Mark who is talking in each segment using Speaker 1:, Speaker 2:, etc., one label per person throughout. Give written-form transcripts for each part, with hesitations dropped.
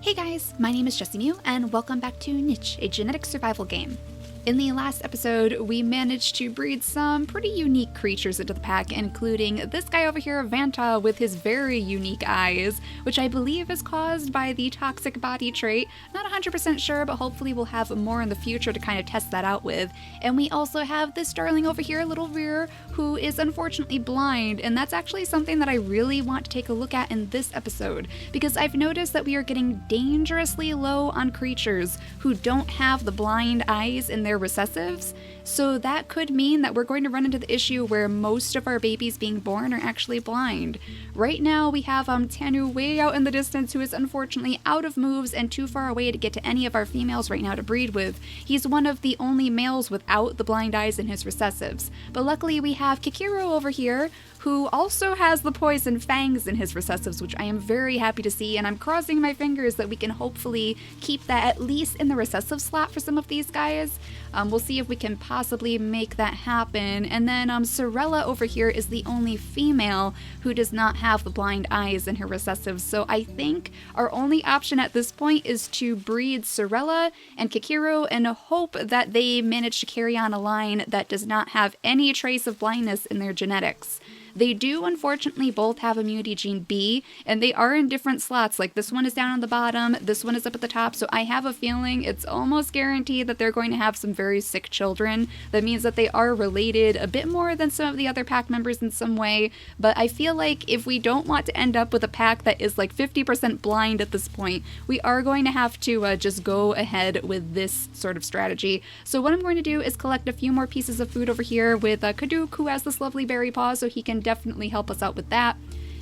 Speaker 1: Hey guys, my name is JessiMew, and welcome back to Niche, a genetic survival game. In the last episode, we managed to breed some pretty unique creatures into the pack, including this guy over here, Vanta, with his very unique eyes, which I believe is caused by the toxic body trait. Not 100% sure, but hopefully we'll have more in the future to kind of test that out with. And we also have this darling over here, Little Rear, who is unfortunately blind, and that's actually something that I really want to take a look at in this episode, because I've noticed that we are getting dangerously low on creatures who don't have the blind eyes in their recessives, so that could mean that we're going to run into the issue where most of our babies being born are actually blind. Right now we have Tanu way out in the distance, who is unfortunately out of moves and too far away to get to any of our females right now to breed with. He's one of the only males without the blind eyes in his recessives. But luckily we have Kikiro over here, who also has the poison fangs in his recessives, which I am very happy to see, and I'm crossing my fingers that we can hopefully keep that at least in the recessive slot for some of these guys. We'll see if we can possibly make that happen. And then Sorella over here is the only female who does not have the blind eyes in her recessives, so I think our only option at this point is to breed Sorella and Kikiro and hope that they manage to carry on a line that does not have any trace of blindness in their genetics. They do unfortunately both have immunity gene B, and they are in different slots. Like this one is down on the bottom, this one is up at the top, so I have a feeling it's almost guaranteed that they're going to have some very sick children. That means that they are related a bit more than some of the other pack members in some way, but I feel like if we don't want to end up with a pack that is like 50% blind at this point, we are going to have to just go ahead with this sort of strategy. So what I'm going to do is collect a few more pieces of food over here with Kaduk, who has this lovely berry paw, so he can definitely help us out with that.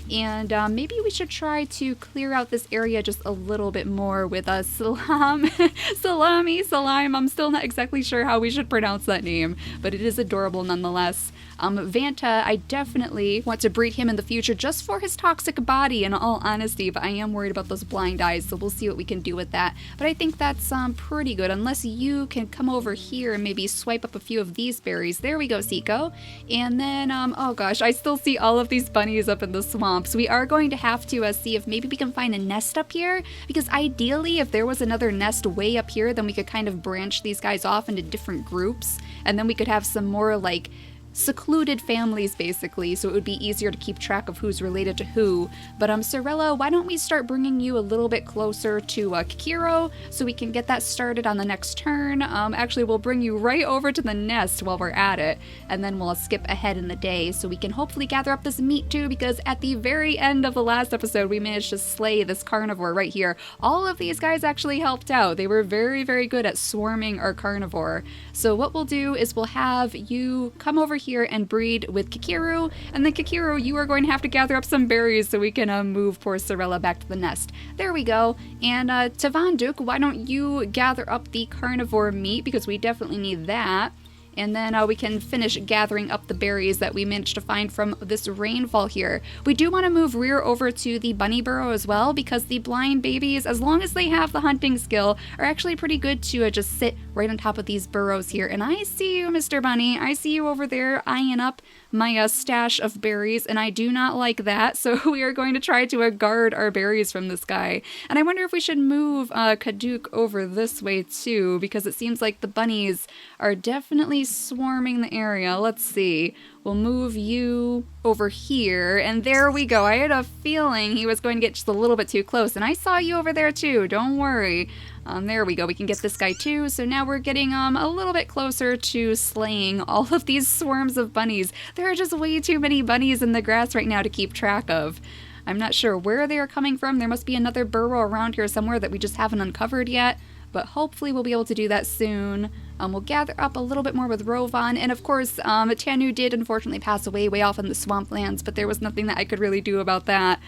Speaker 1: And maybe we should try to clear out this area just a little bit more with Salam. Salam. I'm still not exactly sure how we should pronounce that name, but it is adorable nonetheless. Vanta, I definitely want to breed him in the future just for his toxic body, in all honesty, but I am worried about those blind eyes, so we'll see what we can do with that. But I think that's pretty good, unless you can come over here and maybe swipe up a few of these berries. There we go, Siko. And then, oh gosh, I still see all of these bunnies up in the swamp, so we are going to have to see if maybe we can find a nest up here, because ideally, if there was another nest way up here, then we could kind of branch these guys off into different groups, and then we could have some more, like, secluded families, basically, so it would be easier to keep track of who's related to who. But Sorella, why don't we start bringing you a little bit closer to Kikiro so we can get that started on the next turn. Actually, we'll bring you right over to the nest while we're at it, and then we'll skip ahead in the day so we can hopefully gather up this meat too, because at the very end of the last episode we managed to slay this carnivore right here. All of these guys actually helped out. They were very, very good at swarming our carnivore. So what we'll do is we'll have you come over here and breed with Kikiro, and then Kikiro, you are going to have to gather up some berries so we can move poor Sorella back to the nest. There we go. And Tavanduk, why don't you gather up the carnivore meat, because we definitely need that. And then we can finish gathering up the berries that we managed to find from this rainfall here. We do want to move Rear over to the bunny burrow as well, because the blind babies, as long as they have the hunting skill, are actually pretty good to just sit right on top of these burrows here. And I see you, Mr. Bunny. I see you over there eyeing up my stash of berries, and I do not like that, so we are going to try to guard our berries from this guy. And I wonder if we should move Kaduk over this way too, because it seems like the bunnies are definitely swarming the area. Let's see. We'll move you over here, and there we go. I had a feeling he was going to get just a little bit too close, and I saw you over there too. Don't worry. There we go. We can get this guy too. So now we're getting a little bit closer to slaying all of these swarms of bunnies. There are just way too many bunnies in the grass right now to keep track of. I'm not sure where they are coming from. There must be another burrow around here somewhere that we just haven't uncovered yet, but hopefully we'll be able to do that soon. We'll gather up a little bit more with Rovan, and of course, Tanu did unfortunately pass away way off in the swamplands, but there was nothing that I could really do about that.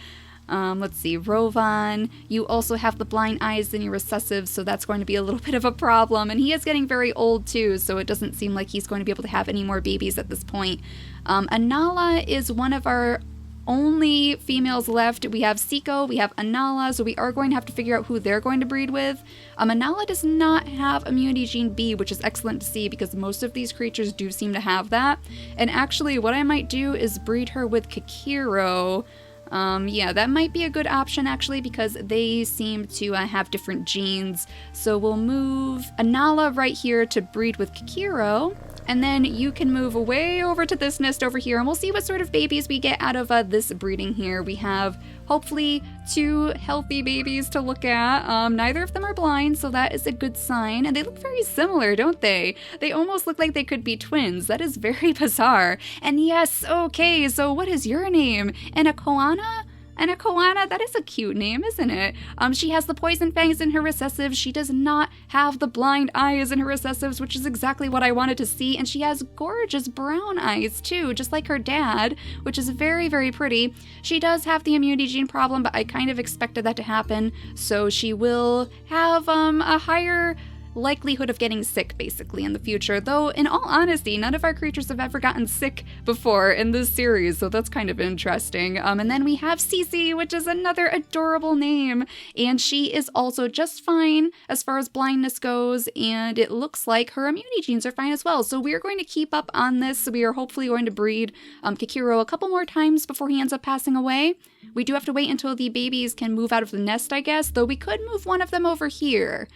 Speaker 1: Let's see, Rovan, you also have the blind eyes in your recessive, so that's going to be a little bit of a problem, and he is getting very old too, so it doesn't seem like he's going to be able to have any more babies at this point. Anala is one of our only females left. We have Siko, we have Anala, so we are going to have to figure out who they're going to breed with. Anala does not have immunity gene B, which is excellent to see because most of these creatures do seem to have that. And actually what I might do is breed her with Kikiro. Yeah, that might be a good option actually because they seem to have different genes. So we'll move Anala right here to breed with Kikiro. And then you can move way over to this nest over here and we'll see what sort of babies we get out of this breeding here. We have hopefully 2 healthy babies to look at. Neither of them are blind, so that is a good sign. And they look very similar, don't they? They almost look like they could be twins. That is very bizarre. And yes, okay, so what is your name? Anakoana? Anakoana, that is a cute name, isn't it? She has the poison fangs in her recessives. She does not have the blind eyes in her recessives, which is exactly what I wanted to see. And she has gorgeous brown eyes too, just like her dad, which is very, very pretty. She does have the immunity gene problem, but I kind of expected that to happen. So she will have a higher likelihood of getting sick basically in the future, though in all honesty none of our creatures have ever gotten sick before in this series, so that's kind of interesting. And then we have Cece, which is another adorable name, and she is also just fine as far as blindness goes, and it looks like her immunity genes are fine as well. So we are going to keep up on this. We are hopefully going to breed Kikiro a couple more times before he ends up passing away. We do have to wait until the babies can move out of the nest, I guess, though we could move one of them over here.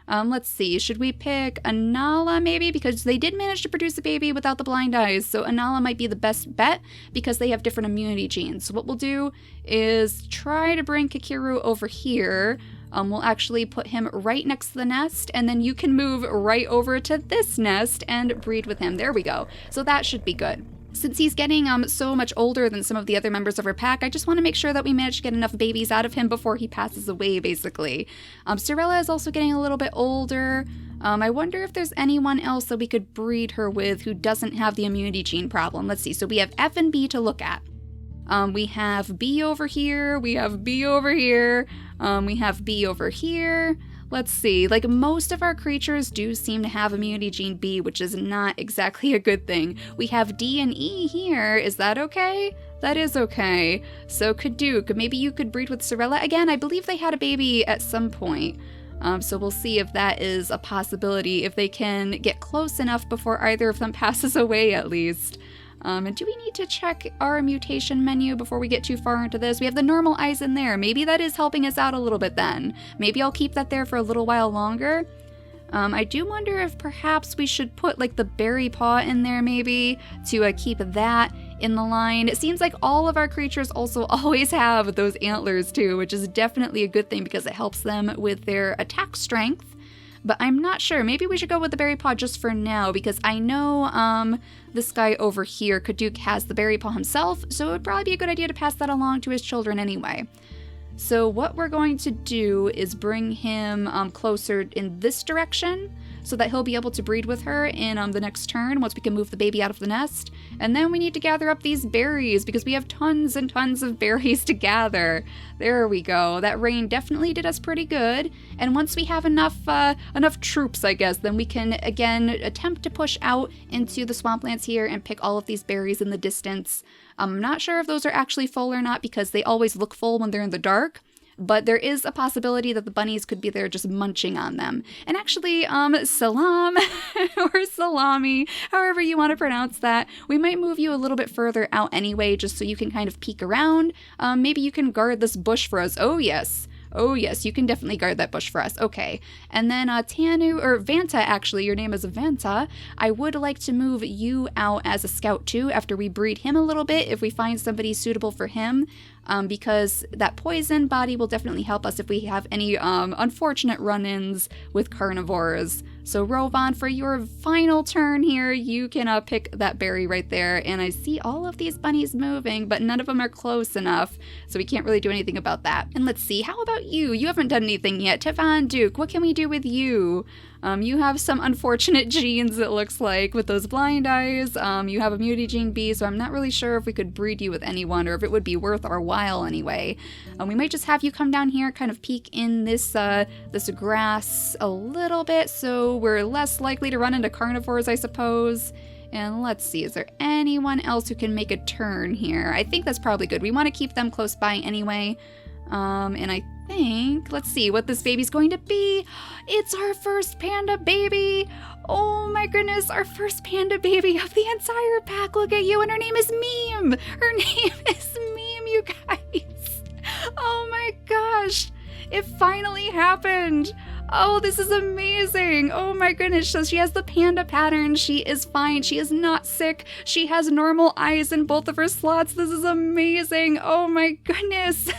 Speaker 1: Let's see, should we pick Anala maybe? Because they did manage to produce a baby without the blind eyes, so Anala might be the best bet because they have different immunity genes. So what we'll do is try to bring Kikiro over here. We'll actually put him right next to the nest, and then you can move right over to this nest and breed with him. There we go. So that should be good. Since he's getting so much older than some of the other members of our pack, I just want to make sure that we manage to get enough babies out of him before he passes away, basically. Sorella is also getting a little bit older. I wonder if there's anyone else that we could breed her with who doesn't have the immunity gene problem. Let's see. So we have F and B to look at. We have B over here. We have B over here. We have B over here. Let's see, like most of our creatures do seem to have immunity gene B, which is not exactly a good thing. We have D and E here. Is that okay? That is okay. So Kaduk, maybe you could breed with Sorella. Again, I believe they had a baby at some point. So we'll see if that is a possibility, if they can get close enough before either of them passes away at least. And do we need to check our mutation menu before we get too far into this? We have the normal eyes in there. Maybe that is helping us out a little bit then. Maybe I'll keep that there for a little while longer. I do wonder if perhaps we should put like the berry paw in there maybe to keep that in the line. It seems like all of our creatures also always have those antlers too, which is definitely a good thing because it helps them with their attack strength. But I'm not sure. Maybe we should go with the berry paw just for now because I know this guy over here, Kaduk, has the berry paw himself, so it would probably be a good idea to pass that along to his children anyway. So what we're going to do is bring him closer in this direction so that he'll be able to breed with her in the next turn once we can move the baby out of the nest. And then we need to gather up these berries because we have tons and tons of berries to gather. There we go. That rain definitely did us pretty good. And once we have enough troops, I guess, then we can again attempt to push out into the swamplands here and pick all of these berries in the distance. I'm not sure if those are actually full or not because they always look full when they're in the dark. But there is a possibility that the bunnies could be there just munching on them. And actually, salam or salami, however you want to pronounce that, we might move you a little bit further out anyway, just so you can kind of peek around. Maybe you can guard this bush for us. Oh, yes. Oh, yes, you can definitely guard that bush for us. Okay. And then Tanu, or Vanta, actually, your name is Vanta. I would like to move you out as a scout, too, after we breed him a little bit, if we find somebody suitable for him. Because that poison body will definitely help us if we have any unfortunate run-ins with carnivores. So Rovan, for your final turn here, you can pick that berry right there. And I see all of these bunnies moving, but none of them are close enough, so we can't really do anything about that. And let's see, how about you? You haven't done anything yet. Tevan Duke, what can we do with you? You have some unfortunate genes, it looks like, with those blind eyes. You have immunity gene B, so I'm not really sure if we could breed you with anyone or if it would be worth our while anyway. We might just have you come down here, kind of peek in this this grass a little bit, so we're less likely to run into carnivores, I suppose. And let's see, is there anyone else who can make a turn here? I think that's probably good. We want to keep them close by anyway. And I think, let's see what this baby's going to be. It's our first panda baby. Oh my goodness, our first panda baby of the entire pack. Look at you, and her name is Meme. Her name is Meme, you guys. It finally happened! Oh, this is amazing! Oh my goodness, so she has the panda pattern, she is fine, she is not sick, she has normal eyes in both of her slots, this is amazing! Oh my goodness!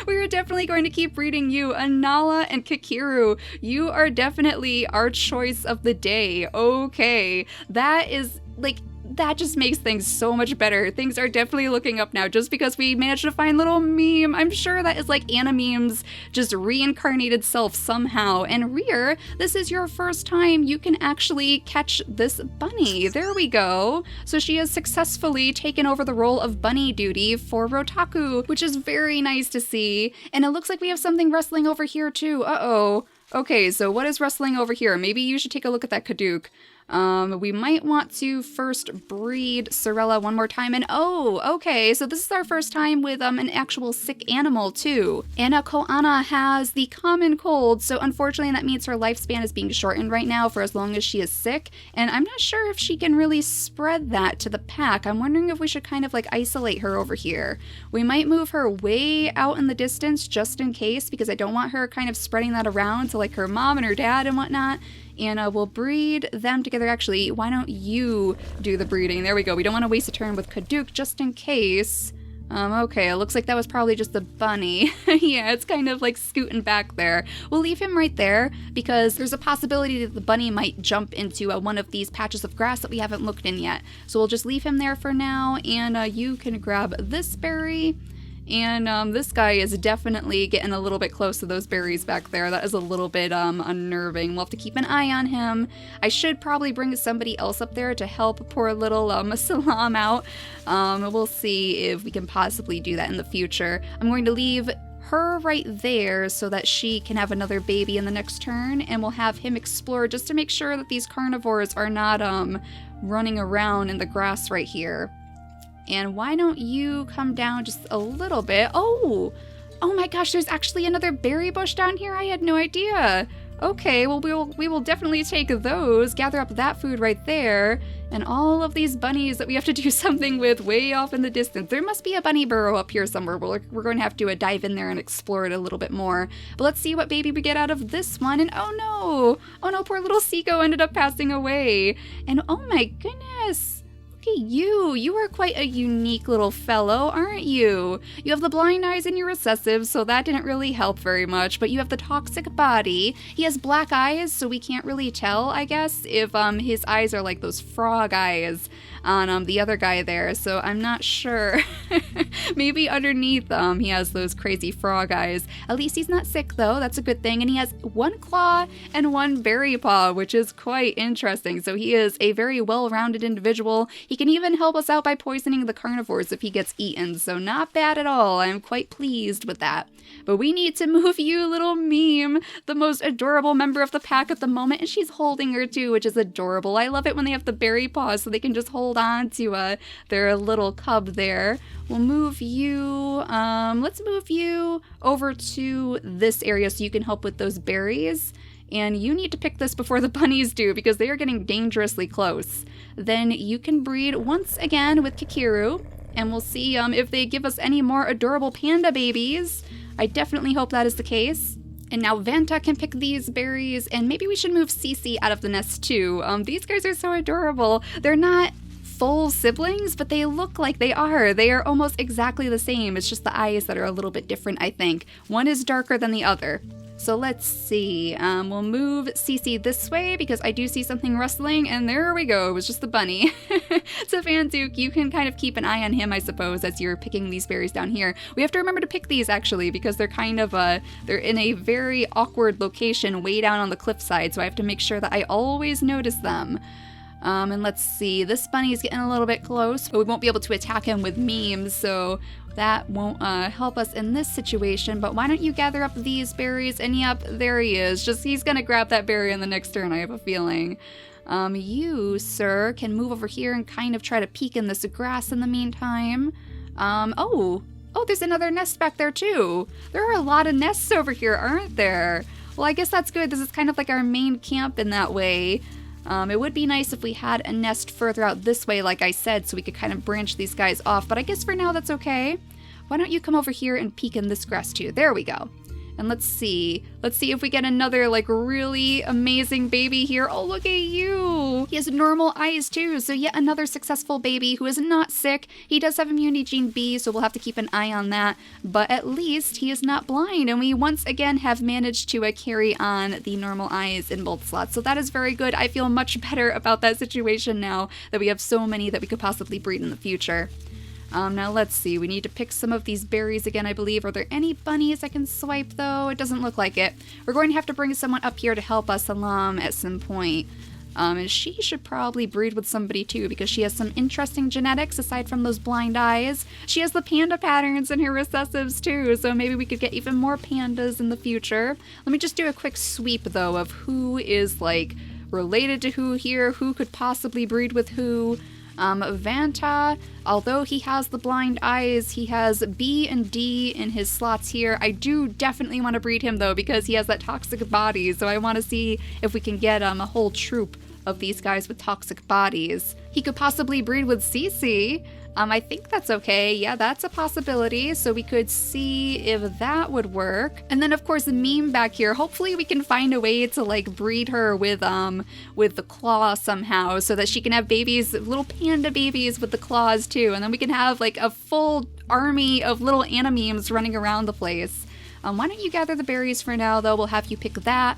Speaker 1: We are definitely going to keep breeding you, Anala and Kikiru. You are definitely our choice of the day. Okay, that is, like, that just makes things so much better. Things are definitely looking up now just because we managed to find little Meme. I'm sure that is like Anameme's just reincarnated self somehow. And Rear, this is your first time you can actually catch this bunny. There we go. So she has successfully taken over the role of bunny duty for Rotaku, which is very nice to see. And it looks like we have something wrestling over here too. Uh-oh. Okay, so what is wrestling over here? Maybe you should take a look at that Kaduk. We might want to first breed Sorella one more time, and oh, okay, so this is our first time with an actual sick animal too. Anna Koana has the common cold, so unfortunately that means her lifespan is being shortened right now for as long as she is sick, and I'm not sure if she can really spread that to the pack. I'm wondering if we should kind of like isolate her over here. We might move her way out in the distance just in case, because I don't want her kind of spreading that around to like her mom and her dad and whatnot. And we'll breed them together. Actually, why don't you do the breeding? There we go. We don't want to waste a turn with Kaduk just in case. Okay, it looks like that was probably just the bunny. Yeah, it's kind of like scooting back there. We'll leave him right there because there's a possibility that the bunny might jump into one of these patches of grass that we haven't looked in yet. So we'll just leave him there for now, and you can grab this berry. And this guy is definitely getting a little bit close to those berries back there. That is a little bit unnerving. We'll have to keep an eye on him. I should probably bring somebody else up there to help poor little Salam out. We'll see if we can possibly do that in the future. I'm going to leave her right there so that she can have another baby in the next turn, and we'll have him explore just to make sure that these carnivores are not running around in the grass right here. And why don't you come down just a little bit? Oh my gosh, there's actually another berry bush down here. I had no idea. Okay, well, we will definitely take those, gather up that food right there, and all of these bunnies that we have to do something with way off in the distance. There must be a bunny burrow up here somewhere. We're going to have to dive in there and explore it a little bit more. But let's see what baby we get out of this one. And oh no, poor little Seiko ended up passing away. And oh my goodness. You are quite a unique little fellow, aren't you? You have the blind eyes and you're recessive, so that didn't really help very much, but you have the toxic body. He has black eyes, so we can't really tell, I guess, if his eyes are like those frog eyes on the other guy there, so I'm not sure. Maybe underneath he has those crazy frog eyes. At least he's not sick though, that's a good thing, and he has one claw and one berry paw, which is quite interesting. So he is a very well-rounded individual. He can even help us out by poisoning the carnivores if he gets eaten, so not bad at all. I'm quite pleased with that. But we need to move you, little Meme, the most adorable member of the pack at the moment, and she's holding her too, which is adorable. I love it when they have the berry paws so they can just hold on to their little cub there. We'll move you, let's move you over to this area so you can help with those berries. And you need to pick this before the bunnies do because they are getting dangerously close. Then you can breed once again with Kikiru, and we'll see if they give us any more adorable panda babies. I definitely hope that is the case. And now Vanta can pick these berries, and maybe we should move Cece out of the nest too. These guys are so adorable. They're not full siblings, but they look like they are. They are almost exactly the same. It's just the eyes that are a little bit different, I think. One is darker than the other. So let's see, we'll move Cece this way because I do see something rustling, and there we go, it was just the bunny. So Fanduke, you can kind of keep an eye on him, I suppose, as you're picking these berries down here. We have to remember to pick these, actually, because they're kind of, they're in a very awkward location way down on the cliffside, so I have to make sure that I always notice them. And let's see, this bunny's getting a little bit close, but we won't be able to attack him with memes, so that won't help us in this situation. But why don't you gather up these berries? And yep, there he is. He's gonna grab that berry in the next turn, I have a feeling. You, sir, can move over here and kind of try to peek in this grass in the meantime. Oh, there's another nest back there too. There are a lot of nests over here, aren't there? Well, I guess that's good. This is kind of like our main camp in that way. It would be nice if we had a nest further out this way, like I said, so we could kind of branch these guys off, but I guess for now that's okay. Why don't you come over here and peek in this grass too? There we go. And let's see if we get another like really amazing baby here. Oh, look at you. He has normal eyes too, so yet another successful baby who is not sick. He does have immunity gene B, so we'll have to keep an eye on that, but at least he is not blind, and we once again have managed to carry on the normal eyes in both slots, so that is very good. I feel much better about that situation now that we have so many that we could possibly breed in the future. Now let's see, we need to pick some of these berries again, I believe. Are there any bunnies I can swipe though? It doesn't look like it. We're going to have to bring someone up here to help us along at some point. And she should probably breed with somebody too, because she has some interesting genetics aside from those blind eyes. She has the panda patterns in her recessives too, so maybe we could get even more pandas in the future. Let me just do a quick sweep though of who is like related to who here, who could possibly breed with who. Vanta, although he has the blind eyes, he has B and D in his slots here. I do definitely want to breed him though, because he has that toxic body, so I want to see if we can get a whole troop of these guys with toxic bodies. He could possibly breed with Cece. I think that's okay. Yeah, that's a possibility. So we could see if that would work. And then of course the meme back here, hopefully we can find a way to like breed her with the claw somehow, so that she can have babies, little panda babies with the claws too. And then we can have like a full army of little Anamemes running around the place. Why don't you gather the berries for now though? We'll have you pick that.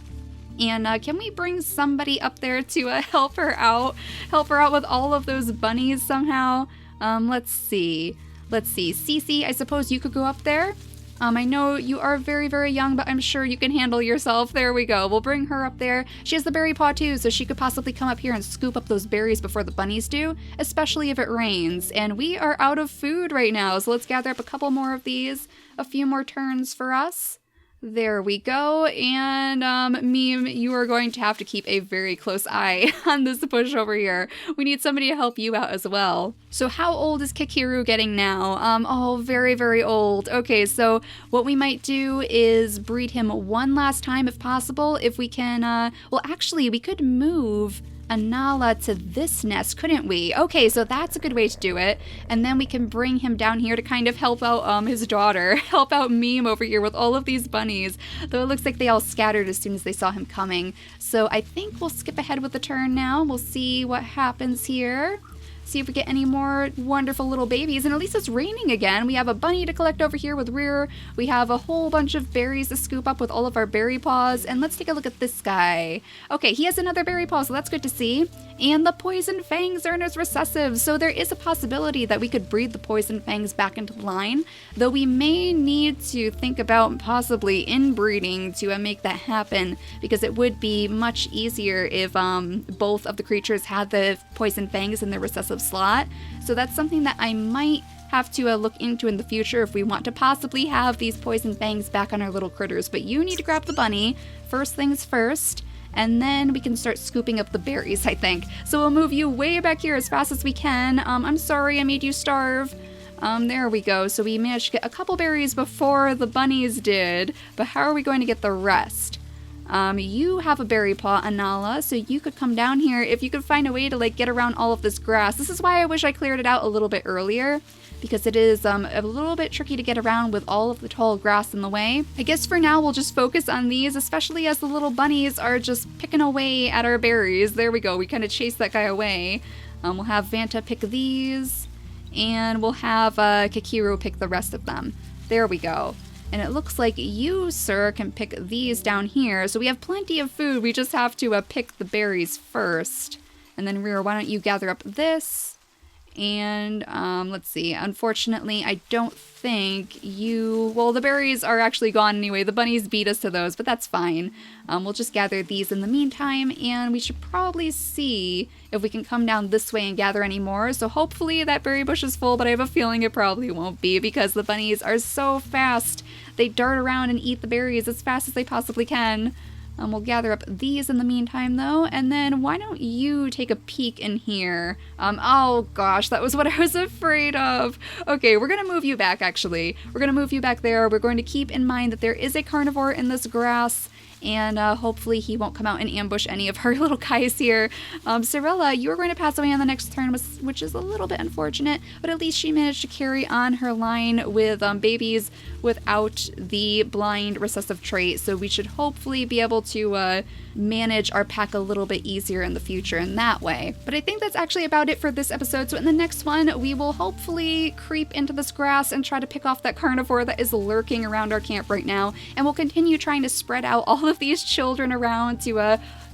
Speaker 1: And can we bring somebody up there to help her out? Help her out with all of those bunnies somehow? Let's see. Cece, I suppose you could go up there. I know you are very, very young, but I'm sure you can handle yourself. There we go. We'll bring her up there. She has the berry paw too, so she could possibly come up here and scoop up those berries before the bunnies do, especially if it rains. And we are out of food right now, so let's gather up a couple more of these. A few more turns for us. There we go, and Meme, you are going to have to keep a very close eye on this bush over here. We need somebody to help you out as well. So how old is Kikiru getting now? Oh, very, very old. Okay, so what we might do is breed him one last time if possible. If we can, well actually we could move Anala to this nest, couldn't we? Okay, so that's a good way to do it. And then we can bring him down here to kind of help out his daughter, help out Meme over here with all of these bunnies. Though it looks like they all scattered as soon as they saw him coming. So I think we'll skip ahead with the turn now. We'll see what happens here. See if we get any more wonderful little babies. And at least it's raining again. We have a bunny to collect over here with Rear. We have a whole bunch of berries to scoop up with all of our berry paws. And let's take a look at this guy. Okay, he has another berry paw, so that's good to see. And the poison fangs are in his recessive, so there is a possibility that we could breed the poison fangs back into the line, though we may need to think about possibly inbreeding to make that happen, because it would be much easier if both of the creatures had the poison fangs in their recessive slot. So that's something that I might have to look into in the future if we want to possibly have these poison fangs back on our little critters. But you need to grab the bunny, first things first. And then we can start scooping up the berries, I think. So we'll move you way back here as fast as we can. I'm sorry I made you starve. There we go. So we managed to get a couple berries before the bunnies did. But how are we going to get the rest? You have a berry paw, Anala, so you could come down here if you could find a way to like get around all of this grass. This is why I wish I cleared it out a little bit earlier, because it is a little bit tricky to get around with all of the tall grass in the way. I guess for now we'll just focus on these, especially as the little bunnies are just picking away at our berries. There we go, we kind of chased that guy away. We'll have Vanta pick these, and we'll have Kikiru pick the rest of them. There we go. And it looks like you, sir, can pick these down here. So we have plenty of food, we just have to pick the berries first. And then Rear, why don't you gather up this? And let's see, unfortunately, I don't think you, well, the berries are actually gone anyway. The bunnies beat us to those, but that's fine. We'll just gather these in the meantime, and we should probably see if we can come down this way and gather any more. So hopefully that berry bush is full, but I have a feeling it probably won't be, because the bunnies are so fast. They dart around and eat the berries as fast as they possibly can. We'll gather up these in the meantime, though, and then why don't you take a peek in here? Oh gosh, that was what I was afraid of. Okay, we're gonna move you back, actually. We're gonna move you back there. We're going to keep in mind that there is a carnivore in this grass, and hopefully he won't come out and ambush any of our little guys here. Cirilla, you were going to pass away on the next turn, which is a little bit unfortunate, but at least she managed to carry on her line with babies without the blind recessive trait, so we should hopefully be able to manage our pack a little bit easier in the future in that way. But I think that's actually about it for this episode, so in the next one, we will hopefully creep into this grass and try to pick off that carnivore that is lurking around our camp right now, and we'll continue trying to spread out all of these children around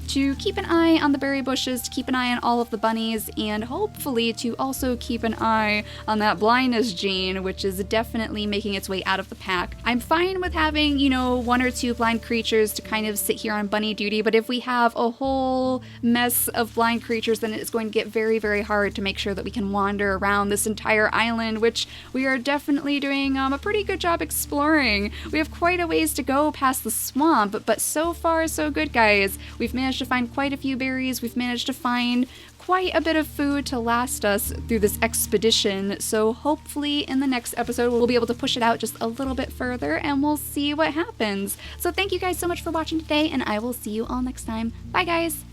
Speaker 1: to keep an eye on the berry bushes, to keep an eye on all of the bunnies, and hopefully to also keep an eye on that blindness gene, which is definitely making its way out of the pack. I'm fine with having, one or two blind creatures to kind of sit here on bunny duty, but if we have a whole mess of blind creatures, then it's going to get very, very hard to make sure that we can wander around this entire island, which we are definitely doing a pretty good job exploring. We have quite a ways to go past the swamp, but so far so good, guys. We've managed to find quite a few berries. We've managed to find quite a bit of food to last us through this expedition, so hopefully in the next episode we'll be able to push it out just a little bit further and we'll see what happens. So thank you guys so much for watching today, and I will see you all next time. Bye guys!